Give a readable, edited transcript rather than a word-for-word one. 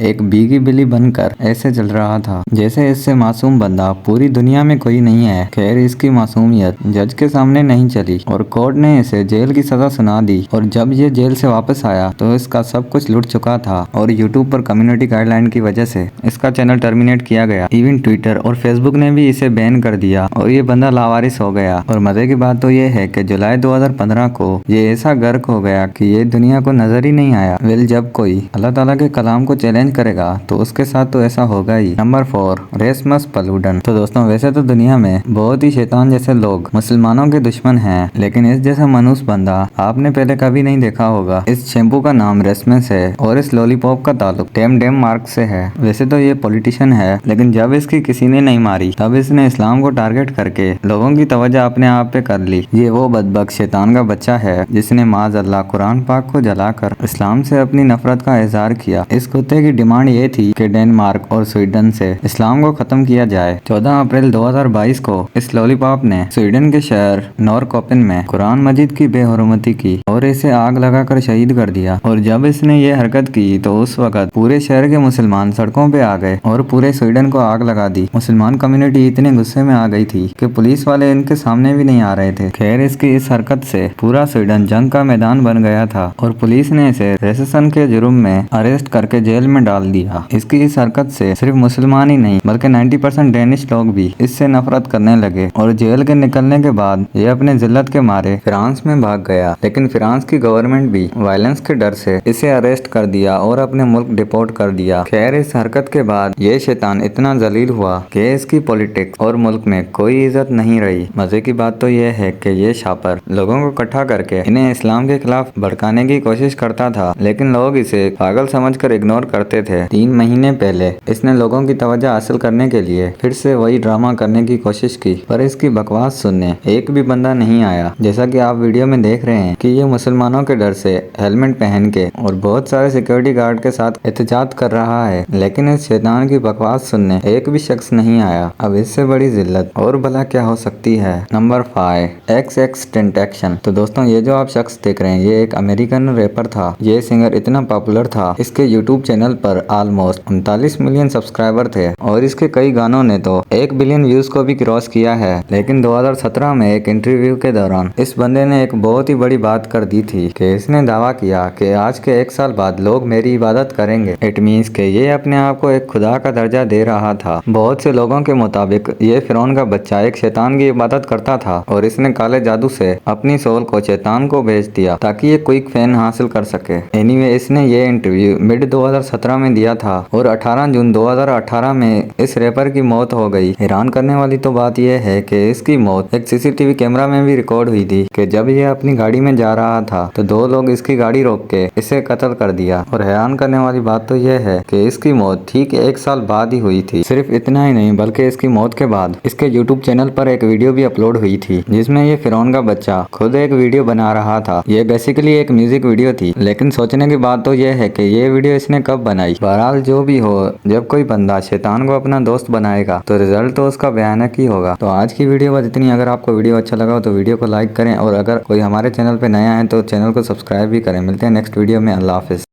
एक भीगी बिल्ली बनकर ऐसे चल रहा था जैसे इससे मासूम बंदा पूरी दुनिया में कोई नहीं है। खैर, इसकी मासूमियत जज के सामने नहीं चली और कोर्ट ने इसे जेल की सजा सुना दी और जब ये जेल से वापस आया तो इसका सब कुछ लुट चुका था और यूट्यूब पर कम्युनिटी गाइडलाइन की वजह से इसका चैनल टर्मिनेट किया गया। इवन ट्विटर और फेसबुक ने भी इसे बैन कर दिया और ये बंदा लावारिस हो गया। और मजे की बात तो ये है कि जुलाई 2015 को ये ऐसा गर्क हो गया कि ये दुनिया को नजर ही नहीं आया। वेल, जब कोई अल्लाह ताला के कलाम को चैलेंज करेगा तो उसके साथ तो ऐसा होगा ही। नंबर 4, रेसमस पलूडन। तो दोस्तों, वैसे तो दुनिया में बहुत ही शैतान जैसे लोग मुसलमानों के दुश्मन हैं, लेकिन इस जैसा मनुष्य बंदा आपने पहले कभी नहीं देखा होगा। इस शैम्पू का नाम रेसमस है और इस लॉलीपॉप का ताल्लुक डेनमार्क से है। वैसे तो ये पॉलिटिशियन है, लेकिन जब इसकी किसी ने नहीं मारी तब इसने इस्लाम को टारगेट करके लोगों की तवज्जो अपने आप पे कर ली। ये वो बदबख्त शैतान का बच्चा है जिसने माज अल्लाह कुरान पाक को जलाकर इस्लाम से अपनी नफरत का इजहार किया। इस कुत्ते की डिमांड ये थी कि डेनमार्क और स्वीडन से इस्लाम को खत्म किया जाए। 14 अप्रैल 2022 को इस लॉलीपॉप ने स्वीडन के शहर नॉरकोपेन में कुरान मजीद की बेहुरमती की और इसे आग लगाकर शहीद कर दिया। और जब इसने ये हरकत की तो उस वक्त पूरे शहर के मुसलमान सड़कों पे आ गए और पूरे स्वीडन को आग लगा दी। मुसलमान कम्युनिटी इतने गुस्से में आ गई थी कि पुलिस वाले इनके सामने भी नहीं आ रहे थे। खैर, इसकी इस हरकत से पूरा स्वीडन जंग का मैदान बन गया था और पुलिस ने इसे रेसेशन के जुर्म में अरेस्ट करके जेल में डाल दिया। इसकी इस हरकत से सिर्फ मुसलमान ही नहीं बल्कि 90% डेनिश लोग भी इससे नफरत करने लगे और जेल के निकलने के बाद ये अपने जिल्लत के मारे फ्रांस में भाग गया। लेकिन फ्रांस की गवर्नमेंट भी वायलेंस के डर से इसे अरेस्ट कर दिया और अपने मुल्क डिपोर्ट कर दिया। खैर, इस हरकत के बाद ये शैतान इतना जलील हुआ कि इसकी पॉलिटिक्स और मुल्क में कोई इज्जत नहीं रही। मजे की बात तो ये है कि ये शापर लोगों को इकट्ठा करके इन्हें इस्लाम के खिलाफ भड़काने की कोशिश करता था, लेकिन लोग इसे पागल समझकर इग्नोर करते थे। 3 महीने पहले इसने लोगों की तवज्जो हासिल करने के लिए फिर से वही ड्रामा करने की कोशिश की, पर इसकी बकवास सुनने एक भी बंदा नहीं आया। जैसा कि आप वीडियो में देख रहे हैं कि ये मुसलमानों के डर से हेलमेट पहन के और बहुत सारे सिक्योरिटी गार्ड के साथ एहतजाज कर रहा है, लेकिन इस शैतान की बकवास सुनने एक भी शख्स नहीं आया। अब इससे बड़ी जिल्लत और भला क्या हो सकती है। Number 5, XXXTentacion। तो दोस्तों, ये जो आप शख्स देख रहे हैं ये एक अमेरिकन रैपर था। ये सिंगर इतना पॉपुलर था, इसके यूट्यूब चैनल पर ऑलमोस्ट 39 मिलियन सब्सक्राइबर थे और इसके कई गानों ने तो 1 बिलियन व्यूज को भी क्रॉस किया है। लेकिन 2017 में एक इंटरव्यू के दौरान इस बंदे ने एक बहुत ही बड़ी बात कर दी थी कि इसने दावा किया कि आज के 1 साल बाद लोग मेरी इबादत करेंगे। इट मीन्स कि ये अपने आप को एक खुदा का दर्जा दे रहा था। बहुत से लोगों के मुताबिक ये फिरौन का बच्चा एक शैतान की इबादत करता था और इसने काले जादू से अपनी सोल को शैतान को भेज दिया ताकि ये क्विक फैन हासिल कर सके। एनीवे, इसने ये इंटरव्यू मिड 2017 में दिया था और 18 जून 2018 में इस रैपर की मौत हो गई। हैरान करने वाली तो बात यह है कि इसकी मौत एक सीसीटीवी कैमरा में भी रिकॉर्ड हुई थी कि जब ये अपनी गाड़ी में जा रहा था तो 2 लोग इसकी गाड़ी रोक के इसे कत्ल कर दिया। और हैरान करने वाली बात तो यह है कि इसकी मौत ठीक 1 साल बाद ही हुई थी। सिर्फ इतना ही नहीं बल्कि इसकी मौत के बाद इसके यूट्यूब चैनल पर एक वीडियो भी अपलोड हुई थी जिसमें ये फिरौन का बच्चा खुद एक वीडियो बना रहा था। ये बेसिकली एक म्यूजिक वीडियो थी, लेकिन सोचने की बात तो यह है कि ये वीडियो इसने कब बनाई। बहरहाल जो भी हो, जब कोई बंदा शैतान को अपना दोस्त बनाएगा तो रिजल्ट तो उसका भयानक ही होगा। तो आज की वीडियो बस इतनी। अगर आपको वीडियो अच्छा लगा हो तो वीडियो को लाइक करें और अगर कोई हमारे चैनल पे नया है तो चैनल को सब्सक्राइब भी करें। मिलते हैं नेक्स्ट वीडियो में। अल्लाह हाफिज।